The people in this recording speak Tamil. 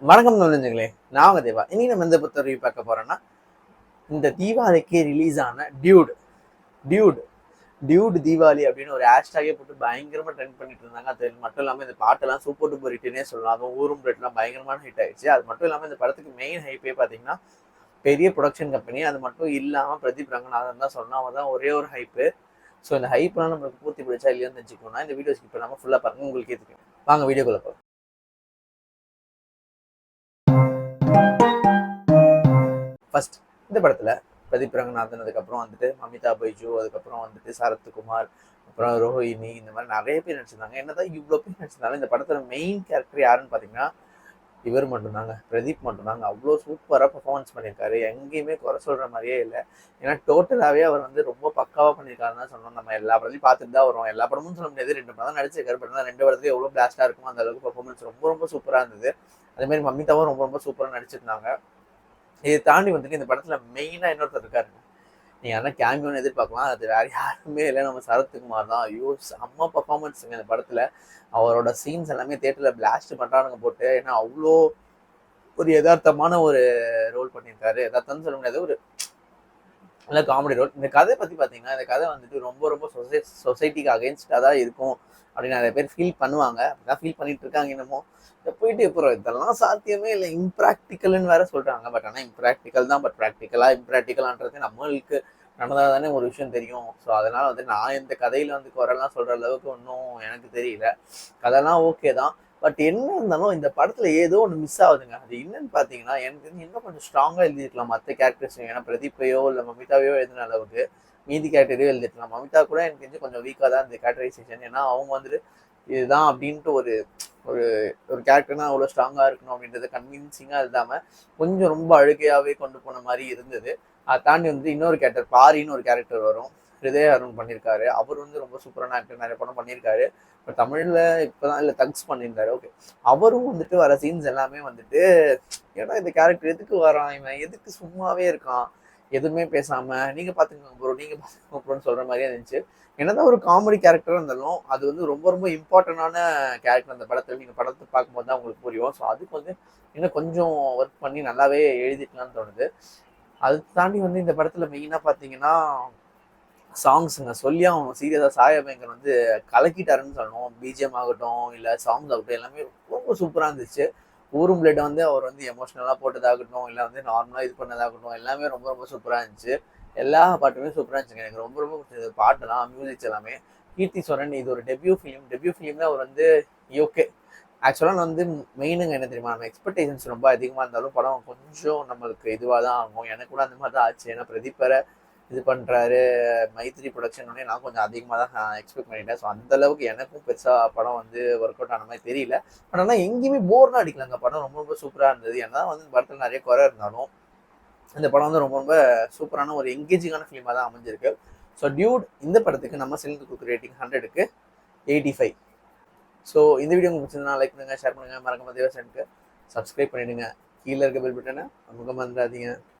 வணக்கம் நுழைஞ்சுங்களே, நான் உங்க தேவா. இன்னைக்கு நம்ம எந்த புத்தக ரிவ்யூ பார்க்க போறோம்னா, இந்த தீபாவளிக்கு ரிலீஸ் ஆன டியூட் டியூட் டியூட் தீபாவளி அப்படின்னு ஒரு ஹேஷ்டாகே போட்டு பயங்கரமா ட்ரெண்ட் பண்ணிட்டு இருந்தாங்க. அது மட்டும் இல்லாமல் இந்த பாட்டெல்லாம் சூப்பர் டூப்பர் ஹிட்னே சொல்லலாம். அதுவும் ஊரும் ரெட்லாம் பயங்கரமான ஹிட் ஆயிடுச்சு. அது மட்டும் இல்லாமல் இந்த படத்துக்கு மெயின் ஹைப்பே பார்த்தீங்கன்னா பெரிய ப்ரொடக்ஷன் கம்பெனி. அது மட்டும் இல்லாமல் பிரதீப் ரங்கநாதன் தான் சொன்னா, அவன் தான் ஒரே ஒரு ஹைப்பு. ஸோ இந்த ஹைப்லாம் நம்மளுக்கு பூர்த்தி பிடிச்சா இல்லையான்னு தெரிஞ்சுக்கணும்னா இந்த வீடியோ ஸ்கிப் பண்ணாமல் ஃபுல்லாக பாருங்க, உங்களுக்கு தெரியும். வாங்க வீடியோக்குள்ள போகலாம். ஃபர்ஸ்ட் இந்த படத்துல பிரதீப் ரங்கநாதன், அதுக்கப்புறம் வந்துட்டு மமிதா பைஜு, அதுக்கப்புறம் வந்துட்டு சரத்குமார், அப்புறம் ரோஹினி, இந்த மாதிரி நிறைய பேர் நடிச்சிருந்தாங்க. என்னதான் இவ்வளோ பேர் நடிச்சிருந்தாலும் இந்த படத்துல மெயின் கேரக்டர் யாருன்னு பார்த்தீங்கன்னா இவர் மட்டும்தாங்க, பிரதீப் மட்டும்தாங்க. அவ்வளோ சூப்பராக பர்ஃபார்மன்ஸ் பண்ணியிருக்காரு. எங்கேயுமே குறை சொல்ற மாதிரியே இல்லை. ஏன்னா டோட்டலாகவே அவர் வந்து ரொம்ப பக்காவாக பண்ணியிருக்காருன்னு தான் சொன்னோம். நம்ம எல்லா படத்தையும் பார்த்துட்டு தான் வரும். எல்லா படமும் சொல்ல முடியாது, 2 படம் தான் நடிச்சிருக்காரு. பட் ரெண்டு படத்துலையும் எவ்வளோ பிளாஸ்டாக இருக்குமோ அந்த அளவுக்கு பர்ஃபார்மன்ஸ் ரொம்ப ரொம்ப சூப்பராக இருந்தது. அதே மாதிரி மமிதாவும் ரொம்ப ரொம்ப சூப்பராக நடிச்சிருந்தாங்க. இதை தாண்டி வந்துட்டு இந்த படத்துல மெயினா இன்னொருத்தர் இருக்காருங்க. நீங்க ஆனால் கேமியோன்னு எதிர்பார்க்கலாம், அது வேற யாருமே இல்லை, நம்ம சரத்குமார் தான். ஐயோ செம்ம பர்ஃபார்மன்ஸுங்க இந்த படத்துல. அவரோட சீன்ஸ் எல்லாமே தியேட்டர்ல பிளாஸ்ட் பண்றானுங்க போட்டு. ஏன்னா அவ்வளோ ஒரு யதார்த்தமான ஒரு ரோல் பண்ணியிருக்காரு. யதார்த்தம்னு சொல்ல முடியாது, ஒரு நல்ல காமெடி ரோல். இந்த கதை பத்தி பாத்தீங்கன்னா, இந்த கதை வந்துட்டு ரொம்ப ரொம்ப சொசைட்டிக்கு அகேன்ஸ்டா தான் இருக்கும் அப்படின்னு நிறைய பேர் ஃபீல் பண்ணுவாங்க. அப்படிதான் ஃபீல் பண்ணிட்டு இருக்காங்க. இன்னமும் இதை போயிட்டு எப்போ இதெல்லாம் சாத்தியமே இல்லை, இம்ப்ராக்டிக்கல்னு வேற சொல்றாங்க. பட் ஆனால் இம்ப்ராக்டிக்கல் தான். பட் ப்ராக்டிக்கலா இம்ப்ராக்டிக்கலான்றது நம்மளுக்கு நடந்தால் தானே ஒரு விஷயம் தெரியும். ஸோ அதனால வந்து நான் இந்த கதையில வந்து குறைலாம் சொல்ற அளவுக்கு ஒன்றும் எனக்கு தெரியல. கதைலாம் ஓகே தான். பட் என்ன இருந்தாலும் இந்த படத்துல ஏதோ ஒன்று மிஸ் ஆகுதுங்க. அது என்னன்னு பாத்தீங்கன்னா, எனக்கு இன்னும் கொஞ்சம் ஸ்ட்ராங்கா எழுதிருக்கலாம் மற்ற கேரக்டர்ஸ். ஏன்னா பிரதீப்பையோ இல்லை மமிதாவையோ எழுதின அளவுக்கு மீதி கேரக்டரையோ எழுதிருக்கலாம். மமிதா கூட எனக்கு தெரிஞ்சு கொஞ்சம் வீக்காக தான் இந்த கேரக்டரைசேஷன். ஏன்னா அவங்க வந்துட்டு இதுதான் அப்படின்ட்டு ஒரு ஒரு ஒரு கேரக்டர்னா அவ்வளோ ஸ்ட்ராங்கா இருக்கணும் அப்படின்றது கன்வின்சிங்கா இல்லாம கொஞ்சம் ரொம்ப அழுகையாவே கொண்டு போன மாதிரி இருந்தது. அதை தாண்டி வந்து இன்னொரு கேரக்டர் பாரின்னு ஒரு கேரக்டர் வரும், ஹிருதய அருண் பண்ணியிருக்காரு. அவர் வந்து ரொம்ப சூப்பரான ஆக்டர், நிறைய படம் பண்ணியிருக்காரு. இப்போ தமிழ்ல இப்போதான் இல்லை தக்ஸ் பண்ணியிருந்தாரு. ஓகே, அவரும் வந்துட்டு வர சீன்ஸ் எல்லாமே வந்துட்டு ஏன்னா இந்த கேரக்டர் எதுக்கு வரான், இவன் எதுக்கு சும்மாவே இருக்கான், எதுவுமே பேசாம நீங்க பாத்துக்கோங்க ப்ரோ, நீங்க பாத்துக்கோங்க ப்ரோன்னு சொல்ற மாதிரியே இருந்துச்சு. என்னதான் ஒரு காமெடி கேரக்டரா இருந்தாலும் அது வந்து ரொம்ப ரொம்ப இம்பார்ட்டன்டான கேரக்டர் அந்த படத்துல. நீங்க படத்தை பார்க்கும்போது தான் உங்களுக்கு புரியும். ஸோ அதுக்கு வந்து இன்னும் கொஞ்சம் ஒர்க் பண்ணி நல்லாவே எழுதிக்கலாம்னு தோணுது. அது தாண்டி வந்து இந்த படத்துல மெயினா பாத்தீங்கன்னா சாங்ஸுங்க சொல்லி அவன் சீரியஸா சாயபயங்கர் வந்து கலக்கிட்டாருன்னு சொல்லணும். பிஜிஎம் ஆகட்டும் இல்லை சாங்ஸ் ஆகட்டும் எல்லாமே ரொம்ப சூப்பரா இருந்துச்சு. ஊரும் பிளேட் வந்து அவர் வந்து எமோஷனலா போட்டதாகட்டும் இல்லை வந்து நார்மலா இது பண்ணதாகட்டும் எல்லாமே ரொம்ப ரொம்ப சூப்பரா இருந்துச்சு. எல்லா பாட்டுமே சூப்பரா இருந்துச்சுங்க. எனக்கு ரொம்ப ரொம்ப பிடிச்சது பாட்டுலாம், மியூசிக்ஸ் எல்லாமே. கீர்த்தி சுரன் இது ஒரு டெபியூ ஃபிலிம்ல அவர் வந்து ஓகே. ஆக்சுவலாக நான் வந்து மெயினுங்க என்ன தெரியுமா, நம்ம எக்ஸ்பெக்டேஷன்ஸ் ரொம்ப அதிகமாக இருந்தாலும் படம் கொஞ்சம் நம்மளுக்கு இதுவாக தான் ஆகும். எனக்கு கூட அந்த மாதிரி தான் ஆச்சு. ஏன்னா பிரதீப் வேற இது பண்ணுறாரு, மைத்ரி ப்ரொடக்ஷன் நான் கொஞ்சம் அதிகமாக தான் எக்ஸ்பெக்ட் பண்ணிட்டேன். ஸோ அந்த அளவுக்கு எனக்கும் பெருசாக படம் வந்து ஒர்க் அவுட் ஆன மாதிரி தெரியல. பட் ஆனால் எங்கேயுமே போர்னா அடிக்கலாங்க. படம் ரொம்ப ரொம்ப சூப்பராக இருந்தது. ஏன்னா வந்து இந்த படத்தில் நிறைய குறை இருந்தாலும் இந்த படம் வந்து ரொம்ப ரொம்ப சூப்பரான ஒரு எங்கேஜிங்கான ஃபிலிமாக தான் அமைஞ்சிருக்கு. ஸோ டியூட் இந்த படத்துக்கு நம்ம சிலிண்டர் குக் ரேட்டிங் 100க்கு 85. ஸோ இந்த வீடியோ உங்களுக்கு பிடிச்சிருந்தா லைக் பண்ணுங்க, ஷேர் பண்ணுங்க, மறக்காம தேவசனுக்கு சப்ஸ்கிரைப் பண்ணிடுங்க. கீழே இருக்க பெல் பட்டனை நமக்கு மறந்துடாதீங்க.